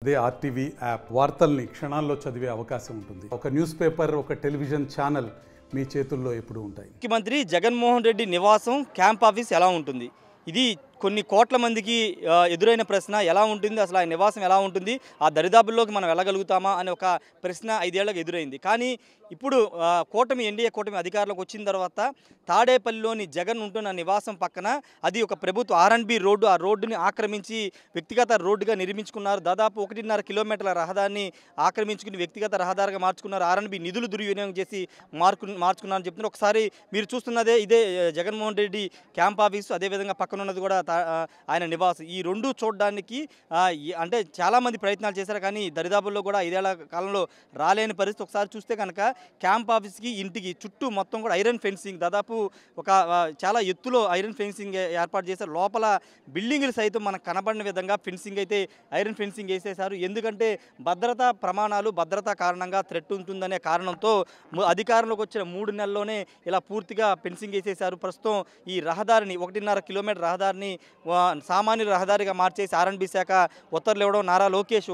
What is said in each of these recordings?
అదే RTV app వార్తల్ని క్షణాల్లో చదివే అవకాశం ఉంటుంది. ఒక న్యూస్ పేపర్, ఒక టెలివిజన్ ఛానల్ మీ చేతుల్లో ఎప్పుడూ ఉంటాయి. ముఖ్యమంత్రి జగన్మోహన్ రెడ్డి నివాసం క్యాంప్ ఆఫీస్ ఎలా ఉంటుంది? ఇది కొన్ని కోట్ల మందికి ఎదురైన ప్రశ్న. ఎలా ఉంటుంది అసలు, ఆ నివాసం ఎలా ఉంటుంది, ఆ దరిదాపుల్లోకి మనం వెళ్ళగలుగుతామా అనే ఒక ప్రశ్న 5 ఏళ్లకు ఎదురైంది. కానీ ఇప్పుడు ఎన్డీఏ కూటమి అధికారంలోకి వచ్చిన తర్వాత తాడేపల్లిలోని జగన్ ఉంటున్న నివాసం పక్కన అది ఒక ప్రభుత్వ R&B రోడ్డు, ఆ రోడ్డుని ఆక్రమించి వ్యక్తిగత రోడ్డుగా నిర్మించుకున్నారు. దాదాపు 1.5 కిలోమీటర్ల రహదారిని ఆక్రమించుకుని వ్యక్తిగత రహదారిగా మార్చుకున్నారు. R&B నిధులు దుర్వినియోగం చేసి మార్చుకున్నారని చెప్తున్నారు. ఒకసారి మీరు చూస్తున్నదే ఇదే జగన్మోహన్ రెడ్డి క్యాంప్ ఆఫీసు, అదేవిధంగా పక్కన ఉన్నది కూడా ఆయన నివాసం. ఈ రెండు చూడడానికి అంటే చాలామంది ప్రయత్నాలు చేశారు, కానీ దరిదాపుల్లో కూడా 5 ఏళ్ల కాలంలో రాలేని పరిస్థితి. ఒకసారి చూస్తే కనుక క్యాంప్ ఆఫీస్కి ఇంటికి చుట్టూ మొత్తం కూడా ఐరన్ ఫెన్సింగ్, దాదాపు ఒక చాలా ఎత్తులో ఐరన్ ఫెన్సింగ్ ఏర్పాటు చేశారు. లోపల బిల్డింగ్లు సైతం మనకు కనబడిన విధంగా ఫెన్సింగ్ అయితే ఐరన్ ఫెన్సింగ్ వేసేశారు. ఎందుకంటే భద్రతా ప్రమాణాలు, భద్రతా కారణంగా థ్రెట్ ఉంటుందనే కారణంతో అధికారంలోకి వచ్చిన 3 నెలల్లోనే ఇలా పూర్తిగా ఫెన్సింగ్ వేసేశారు. ప్రస్తుతం ఈ రహదారిని 1.5 కిలోమీటర్ రహదారిని సామాన్య రహదారిగా మార్చేసి R&B శాఖ ఉత్తర్వులు ఇవ్వడం, నారా లోకేష్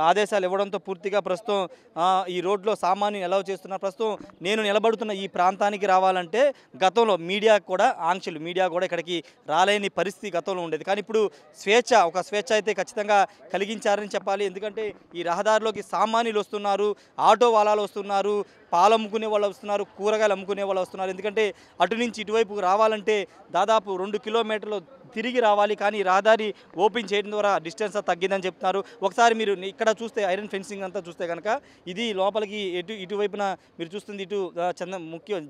ఆదేశాలు ఇవ్వడంతో పూర్తిగా ప్రస్తుతం ఈ రోడ్లో సామాన్యులు ఎలా చేస్తున్నారు. ప్రస్తుతం నేను నిలబడుతున్న ఈ ప్రాంతానికి రావాలంటే గతంలో మీడియా కూడా ఆంక్షలు, మీడియా కూడా ఇక్కడికి రాలేని పరిస్థితి గతంలో ఉండేది. కానీ ఇప్పుడు ఒక స్వేచ్ఛ అయితే ఖచ్చితంగా కలిగించారని చెప్పాలి. ఎందుకంటే ఈ రహదారిలోకి సామాన్యులు వస్తున్నారు, ఆటో వాలాలు వస్తున్నారు, పాలు అమ్ముకునే వాళ్ళు వస్తున్నారు, కూరగాయలు అమ్ముకునే వాళ్ళు వస్తున్నారు. ఎందుకంటే అటు నుంచి ఇటువైపు రావాలంటే దాదాపు 2 కిలోమీటర్లు తిరిగి రావాలి. కానీ రహదారి ఓపెన్ చేయడం ద్వారా డిస్టెన్స్ తగ్గిందని చెప్తున్నారు. ఒకసారి మీరు ఇక్కడ చూస్తే ఐరన్ ఫెన్సింగ్ అంతా చూస్తే కనుక ఇది లోపలికి ఇటువైపున మీరు చూస్తుంది ఇటు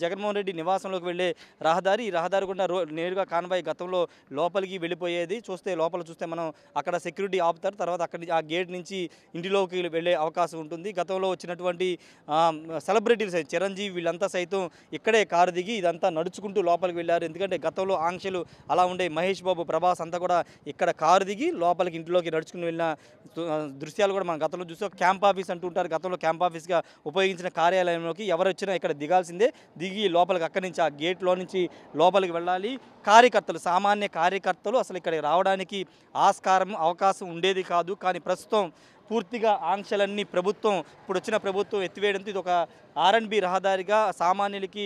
జగన్మోహన్ రెడ్డి నివాసంలోకి వెళ్ళే రహదారి. ఈ రహదారి కూడా నేరుగా కాన్వాయ్ గతంలో లోపలికి వెళ్ళిపోయేది. లోపల చూస్తే మనం అక్కడ సెక్యూరిటీ ఆపుతారు, తర్వాత అక్కడి ఆ గేట్ నుంచి ఇంటిలోకి వెళ్ళే అవకాశం ఉంటుంది. గతంలో వచ్చినటువంటి సెలబ్రిటీలు చిరంజీవి వీళ్ళంతా సైతం ఇక్కడే కారు దిగి ఇదంతా నడుచుకుంటూ లోపలికి వెళ్ళారు. ఎందుకంటే గతంలో ఆంక్షలు అలా ఉండే. మహేష్ బాబు, ప్రభాస్ అంతా కూడా ఇక్కడ కారు దిగి లోపలికి ఇంట్లోకి నడుచుకుని వెళ్ళిన దృశ్యాలు కూడా మనం గతంలో చూసాం. క్యాంప్ ఆఫీస్ అంటుంటారు, గతంలో క్యాంప్ ఆఫీస్గా ఉపయోగించిన కార్యాలయంలోకి ఎవరు వచ్చినా ఇక్కడ దిగాల్సిందే. దిగి లోపలికి అక్కడి నుంచి ఆ గేట్లో నుంచి లోపలికి వెళ్ళాలి. సామాన్య కార్యకర్తలు అసలు ఇక్కడికి రావడానికి అవకాశం ఉండేది కాదు. కానీ ప్రస్తుతం పూర్తిగా ఆంక్షలన్నీ ఇప్పుడు వచ్చిన ప్రభుత్వం ఎత్తివేయడంతో ఇది ఒక R&B రహదారిగా సామాన్యులకి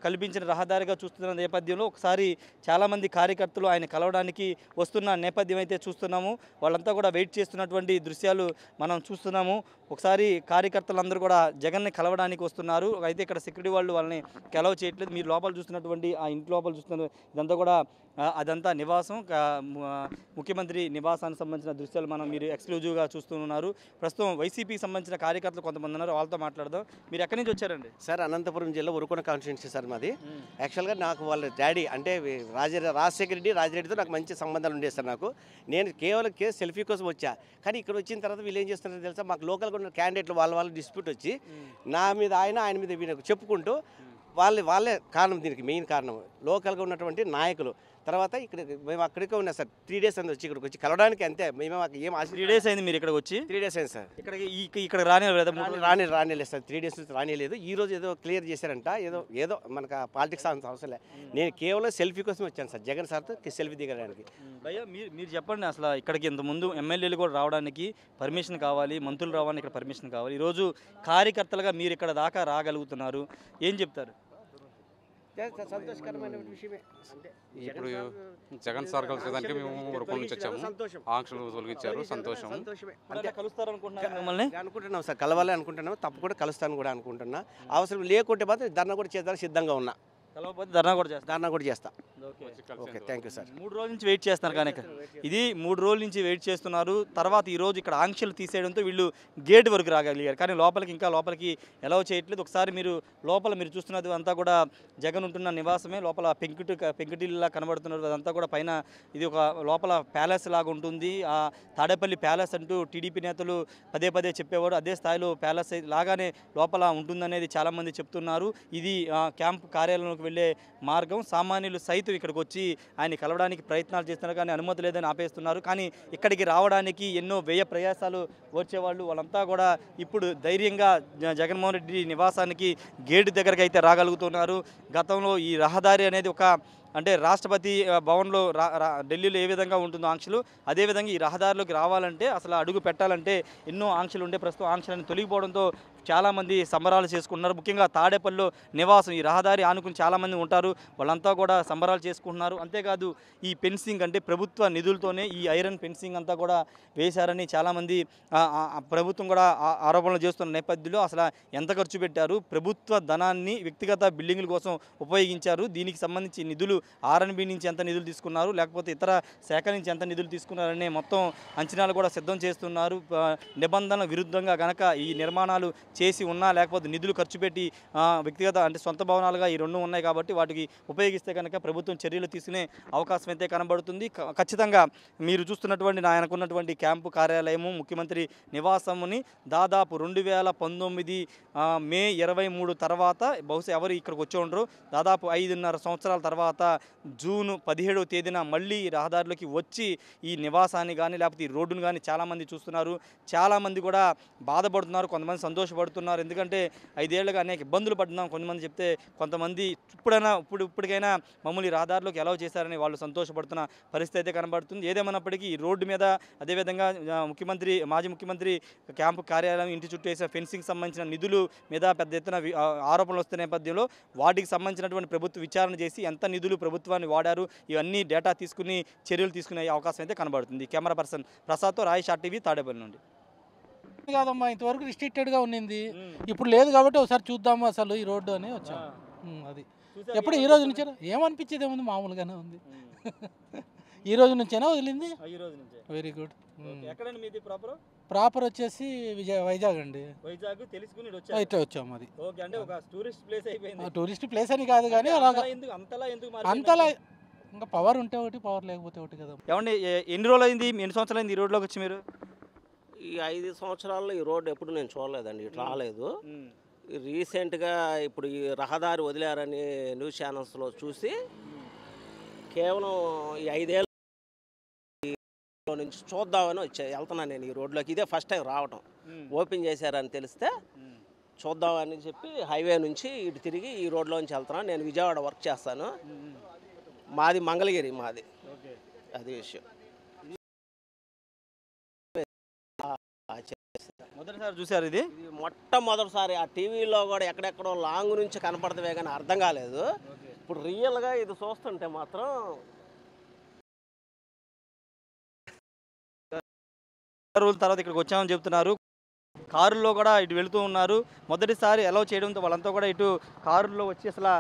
కల్పించిన రహదారిగా చూస్తున్న నేపథ్యంలో ఒకసారి చాలామంది కార్యకర్తలు ఆయన కలవడానికి వస్తున్న నేపథ్యం అయితే చూస్తున్నాము. వాళ్ళంతా కూడా వెయిట్ చేస్తున్నటువంటి దృశ్యాలు మనం చూస్తున్నాము. ఒకసారి కార్యకర్తలందరూ కూడా జగన్ని కలవడానికి వస్తున్నారు. అయితే ఇక్కడ సెక్యూరిటీ వాళ్ళు వాళ్ళని కలవ చేయట్లేదు. మీరు లోపల చూస్తున్నటువంటి ఆ ఇంటి లోపల చూస్తున్న ఇదంతా కూడా అదంతా నివాసం, ముఖ్యమంత్రి నివాసానికి సంబంధించిన దృశ్యాలు మీరు ఎక్స్క్లూజివ్గా చూస్తున్నారు. ప్రస్తుతం వైసీపీకి సంబంధించిన కార్యకర్తలు కొంతమంది ఉన్నారు, వాళ్ళతో మాట్లాడదాం. మీరు ఎక్కడి నుంచి వచ్చారండి? సార్, అనంతపురం జిల్లా ఉరుకొండ కాన్స్టిట్యున్సీ సార్ మాది. యాక్చువల్గా నాకు వాళ్ళ డాడీ అంటే రాజశేఖర రెడ్డి, రాజిరెడ్డితో నాకు మంచి సంబంధాలు ఉండేది సార్. నేను కేవలం సెల్ఫీ కోసం వచ్చా. కానీ ఇక్కడ వచ్చిన తర్వాత వీళ్ళు ఏం చేస్తున్నారో తెలుసా, మాకు లోకల్గా ఉన్న క్యాండిడేట్లు వాళ్ళ డిస్ప్యూట్ వచ్చి నా మీద ఆయన మీద వీళ్ళకి చెప్పుకుంటూ వాళ్ళే కారణం, దీనికి మెయిన్ కారణం లోకల్గా ఉన్నటువంటి నాయకులు. తర్వాత ఇక్కడ మేము అక్కడికే ఉన్నాం సార్. 3 days అయింది వచ్చి ఇక్కడికి వచ్చి కలవడానికి. అంతే, మేము ఏం 3 days అయింది మీరు ఇక్కడ వచ్చి? 3 days అయింది సార్. ఇక్కడ రానిలేదు సార్. 3 days నుంచి రానిలేదు. ఈ రోజు ఏదో క్లియర్ చేశారంట. ఏదో మనకు పాలిటిక్స్ అవసరం లేదు. నేను కేవలం సెల్ఫీ కోసం వచ్చాను సార్, జగన్ సార్తో సెల్ఫీ దిగడానికి. భయ్యా, మీరు చెప్పండి, అసలు ఇక్కడికి ఇంతకుముందు ఎమ్మెల్యేలు కూడా రావడానికి పర్మిషన్ కావాలి, మంత్రులు రావడానికి ఇక్కడ పర్మిషన్ కావాలి. ఈరోజు కార్యకర్తలుగా మీరు ఇక్కడ దాకా రాగలుగుతున్నారు, ఏం చెప్తారు? సంతోషకరమైన విషయమే. ఇప్పుడు జగన్ సార్ కలిసేదానికి మేము ఉరుకొండ నుంచి వచ్చాము. ఆంక్షలు తొలగించారు, సంతోషం. అనుకుంటున్నాం సార్, కలవాలి అనుకుంటున్నాం. తప్పకుండా కలుస్తాను కూడా అనుకుంటున్నా. అవసరం లేకుంటే మాత్రం ధర్నా కూడా చేద్దానికి సిద్ధంగా ఉన్నా. ధర్నా కూడా చేస్తా. Okay, thank you sir. 3 రోజుల నుంచి వెయిట్ చేస్తున్నారు. కానీ ఇది 3 రోజుల నుంచి వెయిట్ చేస్తున్నారు. తర్వాత ఈరోజు ఇక్కడ ఆంక్షలు తీసేయడంతో వీళ్ళు గేట్ వరకు రాగలిగారు. కానీ లోపలికి ఎలా చేయట్లేదు. ఒకసారి మీరు చూస్తున్నది అంతా కూడా జగన్ ఉంటున్న నివాసమే. లోపల పెంకుటిల్లా కనబడుతున్నారు. అదంతా కూడా పైన ఇది ఒక లోపల ప్యాలెస్ లాగా ఉంటుంది. ఆ తాడేపల్లి ప్యాలెస్ అంటూ టీడీపీ నేతలు పదే చెప్పేవారు. అదే స్థాయిలో ప్యాలెస్ లాగానే లోపల ఉంటుందనేది చాలామంది చెప్తున్నారు. ఇది క్యాంప్ కార్యాలయంలోకి వెళ్ళే మార్గం. సామాన్యులు సైతం ఇక్కడికి వచ్చి ఆయన కలవడానికి ప్రయత్నాలు చేస్తున్నారు, కానీ అనుమతి లేదని ఆపేస్తున్నారు. కానీ ఇక్కడికి రావడానికి ఎన్నో వ్యయ ప్రయాసాలు వచ్చేవాళ్ళు వాళ్ళంతా కూడా ఇప్పుడు ధైర్యంగా జగన్మోహన్ రెడ్డి నివాసానికి గేటు దగ్గరకు అయితే రాగలుగుతున్నారు. గతంలో ఈ రహదారి అనేది ఒక అంటే రాష్ట్రపతి భవన్లో ఢిల్లీలో ఏ విధంగా ఉంటుందో ఆంక్షలు, అదేవిధంగా ఈ రహదారిలోకి రావాలంటే అసలు అడుగు పెట్టాలంటే ఎన్నో ఆంక్షలు ఉండే, ప్రస్తుతం ఆంక్షలను తొలగిపోవడంతో చాలామంది సంబరాలు చేసుకుంటున్నారు. ముఖ్యంగా తాడేపల్లిలో నివాసం ఈ రహదారి ఆనుకుని చాలామంది ఉంటారు, వాళ్ళంతా కూడా సంబరాలు చేసుకుంటున్నారు. అంతేకాదు ఈ ఫెన్సింగ్ అంటే ప్రభుత్వ నిధులతోనే ఈ ఐరన్ ఫెన్సింగ్ అంతా కూడా వేశారని చాలామంది ప్రభుత్వం కూడా ఆరోపణలు చేస్తున్న నేపథ్యంలో అసలు ఎంత ఖర్చు పెట్టారు, ప్రభుత్వ ధనాన్ని వ్యక్తిగత బిల్డింగుల కోసం ఉపయోగించారు, దీనికి సంబంధించి నిధులు ఆర్ఎన్బి నుంచి ఎంత నిధులు తీసుకున్నారు, లేకపోతే ఇతర శాఖ నుంచి ఎంత నిధులు తీసుకున్నారనే మొత్తం అంచనాలు కూడా సిద్ధం చేస్తున్నారు. నిబంధనల విరుద్ధంగా గనక ఈ నిర్మాణాలు చేసి ఉన్నా, లేకపోతే నిధులు ఖర్చు పెట్టి వ్యక్తిగత అంటే సొంత భవనాలుగా ఈ రెండు ఉన్నాయి కాబట్టి వాటికి ఉపయోగిస్తే కనుక ప్రభుత్వం చర్యలు తీసుకునే అవకాశం అయితే కనబడుతుంది. ఖచ్చితంగా మీరు చూస్తున్నటువంటి ఆయనకున్నటువంటి క్యాంపు కార్యాలయము ముఖ్యమంత్రి నివాసముని దాదాపు 2019 మే 23 తర్వాత బహుశా ఎవరు ఇక్కడికి వచ్చి ఉండరు, దాదాపు 5.5 సంవత్సరాల తర్వాత జూన్ 17వ తేదీన మళ్ళీ రహదారిలోకి వచ్చి ఈ నివాసాన్ని కానీ లేకపోతే ఈ రోడ్డును కానీ చాలామంది చూస్తున్నారు. చాలామంది కూడా బాధపడుతున్నారు, కొంతమంది సంతోషపడుతున్నారు. ఎందుకంటే 5 ఏళ్ళుగా అనేక ఇబ్బందులు పడుతున్నాం కొంతమంది చెప్తే, కొంతమంది ఇప్పటికైనా మమ్మల్ని ఈ రహదారిలోకి ఎలా చేశారని వాళ్ళు సంతోషపడుతున్న పరిస్థితి అయితే కనబడుతుంది. ఏదేమన్నప్పటికీ ఈ రోడ్డు మీద అదేవిధంగా మాజీ ముఖ్యమంత్రి క్యాంపు కార్యాలయం ఇంటి చుట్టూ వేసిన ఫెన్సింగ్ సంబంధించిన నిధులు మీద పెద్ద ఎత్తున ఆరోపణలు వస్తున్న నేపథ్యంలో వాటికి సంబంధించినటువంటి ప్రభుత్వ విచారణ చేసి ఎంత నిధులు ప్రభుత్వాన్ని వాడారు ఇవన్నీ డేటా తీసుకుని చర్యలు తీసుకునే అవకాశం అయితే కనబడుతుంది. కెమెరా పర్సన్ ప్రసాద్తో రాయి షాట్ టీవీ తాడేపల్లి నుండి. కాదమ్మా, ఇంతవరకు రిస్ట్రిక్టెడ్గా ఉన్నింది, ఇప్పుడు లేదు కాబట్టి ఒకసారి చూద్దాము అసలు ఈ రోడ్డు అని వచ్చాము. అది ఎప్పుడు ఈ రోజు నుంచే ఏమనిపించేది ఏముంది, మామూలుగానే ఉంది. ఈ రోజు నుంచేనా వదిలింది? Very good. ప్రాపర్ వచ్చేసి వైజాగ్ అండి. వైజాగ్ తెలుసుకుని ఇట్లా వచ్చాము. అది అంటే ఒక టూరిస్ట్ ప్లేస్ అయిపోయింది. టూరిస్ట్ ప్లేస్ అని కాదు కానీ అలాగా అంతలా ఇంకా పవర్ ఉంటే ఒకటి, పవర్ లేకపోతే ఒకటి కదా. ఏమండి ఎన్ని రోజులు అయింది, ఎన్ని సంవత్సరాలు అయింది ఈ రోడ్లోకి వచ్చి మీరు? ఈ 5 సంవత్సరాల్లో ఈ రోడ్డు ఎప్పుడు నేను చూడలేదండి, ఇటు రాలేదు. రీసెంట్గా ఇప్పుడు ఈ రహదారి వదిలారని న్యూస్ ఛానల్స్లో చూసి కేవలం ఈ 5 ఏళ్ళ నుంచి చూద్దామని వెళ్తున్నాను నేను ఈ రోడ్లోకి. ఇదే ఫస్ట్ టైం రావటం, ఓపెన్ చేశారని తెలిస్తే చూద్దామని చెప్పి హైవే నుంచి ఇటు తిరిగి ఈ రోడ్లోంచి వెళ్తున్నాను. నేను విజయవాడ వర్క్ చేస్తాను, మాది మంగళగిరి మాది, అది విషయం. మొదటిసారి చూసారు ఇది? మొట్టమొదటిసారి ఆ టీవీలో కూడా ఎక్కడెక్కడో లాంగ్ నుంచి కనపడతావే కానీ అర్థం కాలేదు. ఇప్పుడు రియల్గా ఇది చూస్తుంటే మాత్రం రోజుల తర్వాత ఇక్కడికి వచ్చామని చెప్తున్నారు. కారుల్లో కూడా ఇటు వెళుతూ ఉన్నారు. మొదటిసారి అలౌ చేయడంతో వాళ్ళంతా కూడా ఇటు కారుల్లో వచ్చి అసలు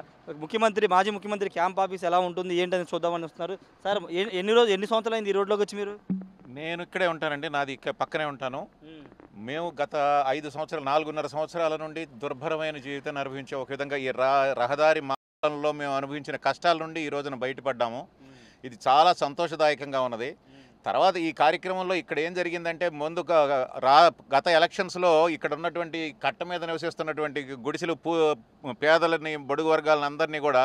మాజీ ముఖ్యమంత్రి క్యాంప్ ఆఫీస్ ఎలా ఉంటుంది ఏంటని చూద్దామని వస్తున్నారు. సార్ ఎన్ని సంవత్సరాలు అయింది ఈ రోడ్లోకి వచ్చి మీరు? నేను ఇక్కడే ఉంటానండి, నాది ఇక్కడ పక్కనే ఉంటాను. మేము గత 4.5 సంవత్సరాల నుండి దుర్భరమైన జీవితాన్ని అనుభవించే, ఒక విధంగా ఈ రహదారి మార్గంలో మేము అనుభవించిన కష్టాల నుండి ఈ రోజున బయటపడ్డాము. ఇది చాలా సంతోషదాయకంగా ఉన్నది. తర్వాత ఈ కార్యక్రమంలో ఇక్కడ ఏం జరిగిందంటే, ముందు గత ఎలక్షన్స్లో ఇక్కడ ఉన్నటువంటి కట్ట మీద నివసిస్తున్నటువంటి గుడిసెలు పేదలని, బడుగు వర్గాలను అందరినీ కూడా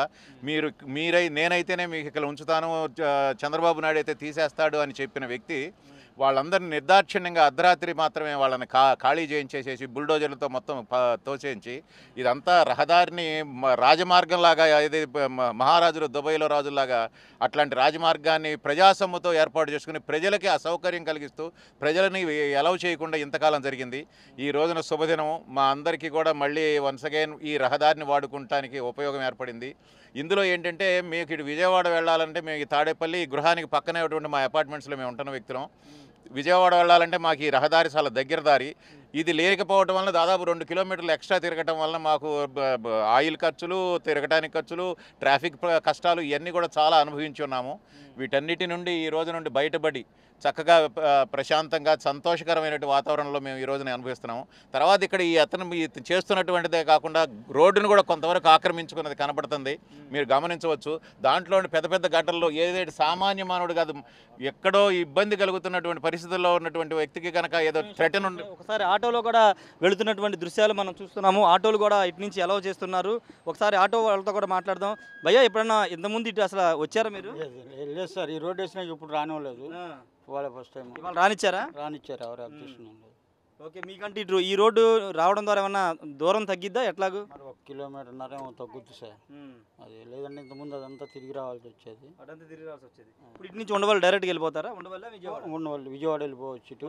నేనైతేనే మీకు ఇక్కడ ఉంచుతాను, చంద్రబాబు నాయుడు అయితే తీసేస్తాడు అని చెప్పిన వ్యక్తి వాళ్ళందరినీ నిర్దాక్షిణ్యంగా అర్ధరాత్రి మాత్రమే వాళ్ళని ఖాళీ చేయించేసేసి బుల్డోజర్లతో మొత్తం తోచేయించి ఇదంతా రహదారిని రాజమార్గంలాగా, ఏది మహారాజులు దుబాయ్లో రాజుల్లాగా అట్లాంటి రాజమార్గాన్ని ప్రజాసొమ్ముతో ఏర్పాటు చేసుకుని ప్రజలకి అసౌకర్యం కలిగిస్తూ ప్రజలని ఎలౌ చేయకుండా ఇంతకాలం జరిగింది. ఈ రోజున శుభదినం, మా అందరికీ కూడా మళ్ళీ వన్స్ అగైన్ ఈ రహదారిని వాడుకుంటానికి ఉపయోగం ఏర్పడింది. ఇందులో ఏంటంటే, మీకు ఇటు విజయవాడ వెళ్ళాలంటే మేము ఈ తాడేపల్లి గృహానికి పక్కనే ఉన్నటువంటి మా అపార్ట్మెంట్స్లో మేము ఉంటున్న వ్యక్తులం. విజయవాడ వెళ్ళాలంటే మాకు ఈ రహదారి చాలా దగ్గర దారి. ఇది లేకపోవడం వల్ల దాదాపు 2 కిలోమీటర్లు ఎక్స్ట్రా తిరగటం వల్ల మాకు ఆయిల్ ఖర్చులు, తిరగటానికి ఖర్చులు, ట్రాఫిక్ కష్టాలు ఇవన్నీ కూడా చాలా అనుభవించి ఉన్నాము. వీటన్నిటి నుండి ఈ రోజు నుండి బయటపడి చక్కగా ప్రశాంతంగా సంతోషకరమైనటువంటి వాతావరణంలో మేము ఈ రోజున అనుభవిస్తున్నాము. తర్వాత ఇక్కడ ఈ అతను చేస్తున్నటువంటిదే కాకుండా రోడ్డును కూడా కొంతవరకు ఆక్రమించుకున్నది కనపడుతుంది, మీరు గమనించవచ్చు. దాంట్లో పెద్ద పెద్ద గడ్డల్లో ఏదైతే సామాన్య మానవుడు కాదు, ఎక్కడో ఇబ్బంది కలుగుతున్నటువంటి పరిస్థితుల్లో ఉన్నటువంటి వ్యక్తికి కనుక ఏదో థ్రెటన్ ఉండి ఒకసారి ఆటోలో కూడా వెళుతున్నటువంటి దృశ్యాలు మనం చూస్తున్నాము. ఆటోలు కూడా ఇటు నుంచి అలౌ చేస్తున్నారు. ఒకసారి ఆటో వాళ్ళతో కూడా మాట్లాడదాం. భయ్యా, ఎప్పుడన్నా ఇంతకుముందు ఇటు అసలు వచ్చారా మీరు? లేదు సార్, ఈ రోడ్ వేసినాక ఇప్పుడు రానివ్వలేదు. వాళ్ళ ఫస్ట్ టైం రానిచ్చారా? రానిచ్చారు, ఎవరు అబ్జెక్షన్ ఉండదు. ఓకే, మీకంటే ఇటు ఈ రోడ్డు రావడం ద్వారా ఏమన్నా దూరం తగ్గిద్దా ఎట్లాగూ? మరి 1 కిలోమీటర్న్నర ఏమో తగ్గుద్ది సార్. అది లేదంటే ఇంతకుముందు అదంతా తిరిగి రావాల్సి వచ్చేది. అదంతా తిరిగి రావాల్సి వచ్చేది. ఇప్పుడు ఇటు నుంచి ఉండవల్లి డైరెక్ట్గా వెళ్ళిపోతారా? ఉండవల్లి ఉన్నవాళ్ళు విజయవాడ వెళ్ళిపోవచ్చు, ఇటు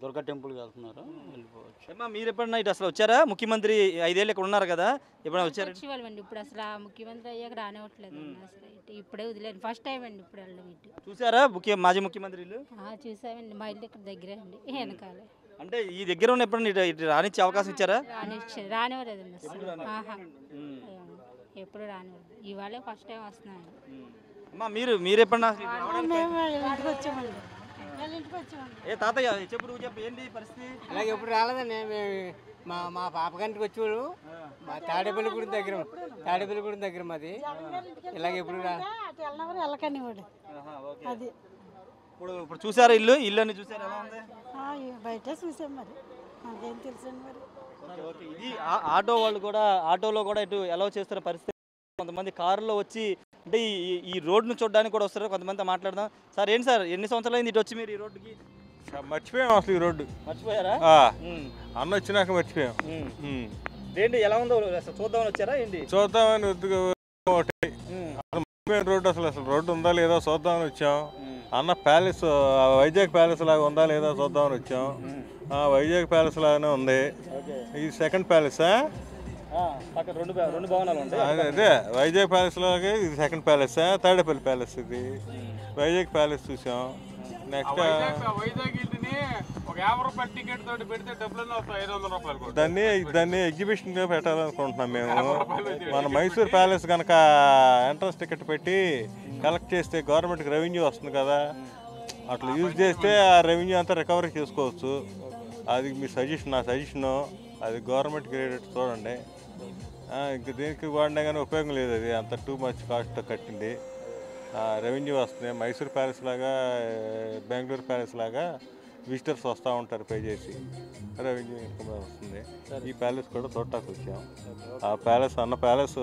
దుర్గా టెంపుల్కి వెళ్తున్నారు, వెళ్ళిపోవచ్చు. అమ్మా, మీరు ఎప్పుడన్నా ఇటు అసలు వచ్చారా? ముఖ్యమంత్రి 5 ఏళ్ళు ఇక్కడ ఉన్నారు కదా, ఎప్పుడైనా వచ్చారు? వచ్చేవాళ్ళండి. ఇప్పుడు అసలు ఆ ముఖ్యమంత్రి అయ్యాక రానివ్వట్లేదు అసలు. ఇప్పుడే వదిలేండి, ఫస్ట్ టైం అండి ఇప్పుడు వెళ్ళడం ఇటు. చూసారా మాజీ ముఖ్యమంత్రి ఇల్లు? చూసామండి, మా ఇల్లు ఇక్కడ దగ్గరే అండి, వెనకాలే. అంటే ఈ దగ్గర ఉన్న ఎప్పుడన్నా ఇటు రానిచ్చే అవకాశం ఇచ్చారా? రానివ్వలేదండి అసలు. ఎప్పుడు రానివ్వలేదు. ఇవాళే ఫస్ట్ టైం వస్తున్నాను. అమ్మా, మీరు ఎప్పుడన్నా ఇంటికి వచ్చామండి. ఏ తాతయ్య చెప్పు, నువ్వు చెప్పు, ఏంటి పరిస్థితి? అలాగే ఎప్పుడు రాలేదండి. మా పాప గంటకి వచ్చేవాడు. మా తాడేపల్లిగూడెం దగ్గర మాది. ఇలాగే ఎప్పుడు వెళ్ళకనివాడు. అది ఇప్పుడు చూసారా ఇల్లు అన్ని చూసారా? ఎలా ఉంది? బయట చూసాం, మరి నాకేం తెలుసండి మరి. ఓకే, ఇది ఆటో వాళ్ళు కూడా ఆటోలో కూడా ఇటు ఎలా చేస్తున్న పరిస్థితి. కొంతమంది కారులో వచ్చి అంటే ఈ రోడ్డును చూడడానికి కూడా వస్తారు. కొంతమంది మాట్లాడదాం. సార్, ఏంటి సార్, ఎన్ని సంవత్సరాలు అయింది ఇటు వచ్చి మీరు ఈ రోడ్డుకి? మర్చిపోయాం అసలు ఈ రోడ్డు. మర్చిపోయారా? అన్న వచ్చినాక మర్చిపోయాం. ఏంటి ఎలా ఉందో అసలు చూద్దామని వచ్చారా ఏంటి? చూద్దామని రోడ్డు అసలు రోడ్డు ఉందా లేదా చూద్దామని వచ్చాం. అన్న ప్యాలెస్, వైజాగ్ ప్యాలెస్ లాగా ఉందా లేదా చూద్దామని వచ్చాం. వైజాగ్ ప్యాలెస్ లాగానే ఉంది. ఇది సెకండ్ ప్యాలెసా? రెండు భవనాలు ఉంటాయి. అదే వైజాగ్ ప్యాలెస్ లాగే ఇది సెకండ్ ప్యాలెసా? తాడేపల్లి ప్యాలెస్. ఇది వైజాగ్ ప్యాలెస్ చూసాం. నెక్స్ట్ దాన్ని ఎగ్జిబిషన్ పెట్టాలనుకుంటున్నాం మేము. మన మైసూర్ ప్యాలెస్ కనుక ఎంట్రన్స్ టికెట్ పెట్టి కలెక్ట్ చేస్తే గవర్నమెంట్కి రెవెన్యూ వస్తుంది కదా, అట్లా యూజ్ చేస్తే ఆ రెవెన్యూ అంతా రికవరీ చేసుకోవచ్చు. అది మీ నా సజెషను. అది గవర్నమెంట్ క్రెడిట్ చూడండి. ఇంక దేనికి వాడినా కానీ ఉపయోగం లేదు. అది అంత టూ మచ్ కాస్ట్ కట్టింది. రెవెన్యూ వస్తుంది. మైసూర్ ప్యాలెస్ లాగా, బెంగళూరు ప్యాలెస్ లాగా విజిటర్స్ వస్తూ ఉంటారు, పే చేసి రెవెన్యూ ఇన్కమ్ వస్తుంది. ఈ ప్యాలెస్ కూడా చూడటానికి వచ్చాం. ఆ ప్యాలెస్ అన్న ప్యాలెస్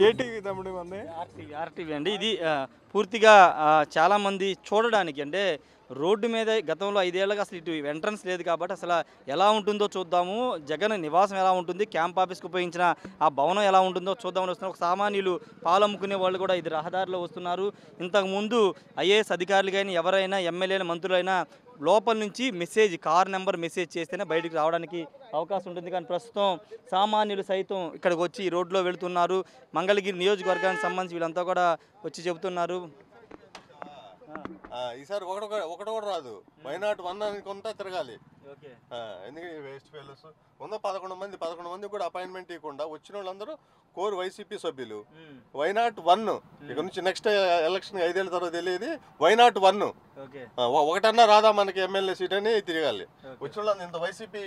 ఏటీవీ తమ్ముడు మంది ఆర్టీవీ అండి. ఇది పూర్తిగా చాలామంది చూడడానికి, అంటే రోడ్డు మీద గతంలో 5 ఏళ్ళగా అసలు ఇటు ఎంట్రన్స్ లేదు కాబట్టి అసలు ఎలా ఉంటుందో చూద్దాము. జగన్ నివాసం ఎలా ఉంటుంది, క్యాంప్ ఆఫీస్కి ఉపయోగించిన ఆ భవనం ఎలా ఉంటుందో చూద్దామని వస్తున్నారు. ఒక సామాన్యులు పాలమ్ముకునే వాళ్ళు కూడా ఇది రహదారిలో వస్తున్నారు. ఇంతకుముందు ఐఏఎస్ అధికారులు కానీ ఎవరైనా ఎమ్మెల్యేలు మంత్రులైనా లోపల నుంచి కార్ నెంబర్ మెసేజ్ చేస్తేనే బయటికి రావడానికి అవకాశం ఉంటుంది. కానీ ప్రస్తుతం సామాన్యులు సైతం ఇక్కడికి వచ్చి ఈ రోడ్లో వెళుతున్నారు. మంగళగిరి నియోజకవర్గానికి సంబంధించి వీళ్ళంతా కూడా వచ్చి చెబుతున్నారు. ఈసారి ఒకటి కూడా రాదు. వైనాట్ 1 అనుకుంటా తిరగాలి. ఎందుకంటే వేస్ట్ ఫెలోస్ ఉన్న 11 మంది కూడా అపాయింట్మెంట్ ఇవ్వకుండా వచ్చిన వాళ్ళందరూ కోర్ వైసీపీ సభ్యులు. వైనాట్ 1 ఇక నుంచి నెక్స్ట్ ఎలక్షన్ 5 ఏళ్ళ తర్వాత తెలియదు. వైనాట్ 1 ఒకటన్నా రాదా మనకి ఎమ్మెల్యే సీట్ అని తిరగాలి. వచ్చిన వాళ్ళందరూ ఇంత వైసీపీ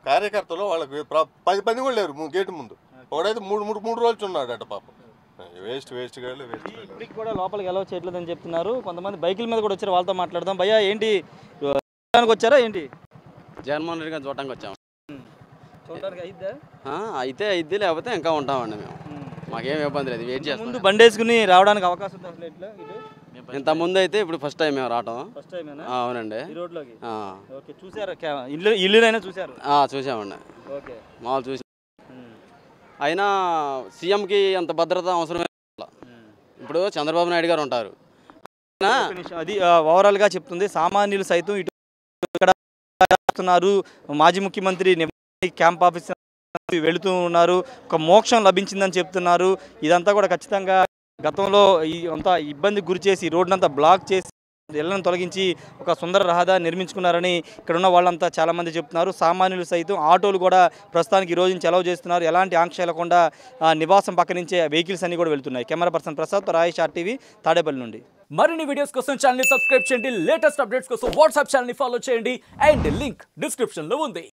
కార్యకర్తలు వాళ్ళకి 10 మంది కూడా లేరు గేటు ముందు. ఒకడైతే మూడు రోజులు ఉన్నాడు అట పాపం. వేస్ట్ ఇప్పటికి కూడా లోపలికి ఎలా చేయట్లేదని చెప్తున్నారు. కొంతమంది బైకుల మీద కూడా వచ్చారు, వాళ్ళతో మాట్లాడదాం. భయ్యా, ఏంటి వచ్చారా ఏంటి? జగన్మోహన్ రెడ్డి గారిని చూడటానికి వచ్చాము. చూడడానికి అయితే అయిద్ది, లేకపోతే ఇంకా ఉంటామండి మేము. మాకేం ఇబ్బంది లేదు, వెయిట్ చేస్తాం. ముందు బండి వేసుకుని రావడానికి అవకాశం ఉంది. ఇంత ముందు అయితే ఇప్పుడు ఫస్ట్ టైం మేము రావటం. అవునండి. చూసారా ఇల్లునైనా? చూసారు? చూసామండి. మామూలు చూసి. అయినా సీఎంకి అంత భద్రత అవసరమే. ఇప్పుడు చంద్రబాబు నాయుడు గారు ఉంటారు. అది ఓవరాల్గా చెప్తుంది. సామాన్యులు సైతం ఇటు మాజీ ముఖ్యమంత్రి క్యాంప్ ఆఫీస్ వెళుతూ ఉన్నారు. ఒక మోక్షం లభించిందని చెప్తున్నారు. ఇదంతా కూడా ఖచ్చితంగా గతంలో అంతా ఇబ్బంది గురి చేసి రోడ్నంతా బ్లాక్ చేసి ఇళ్లను తొలగించి ఒక సుందర రహదారి నిర్మించుకున్నారని ఇక్కడ ఉన్న వాళ్ళంతా చాలామంది చెప్తున్నారు. సామాన్యులు సైతం ఆటోలు కూడా ప్రస్తుతానికి ఈ రోజు నుంచి అలౌ చేస్తున్నారు. ఎలాంటి ఆంక్ష లేకుండా నివాసం పక్క నుంచే వెహికల్స్ అన్ని కూడా వెళ్తున్నాయి. Camera person Prasad, Rayesh, RTV, Tadepalli నుండి. మరిన్ని వీడియోస్ కోసం ఛానల్ ని సబ్స్క్రైబ్ చేయండి. లేటెస్ట్ అప్డేట్స్ కోసం వాట్సాప్ ఛానల్ ని ఫాలో చేయండి. అండ్ లింక్ డిస్క్రిప్షన్ లో ఉంది.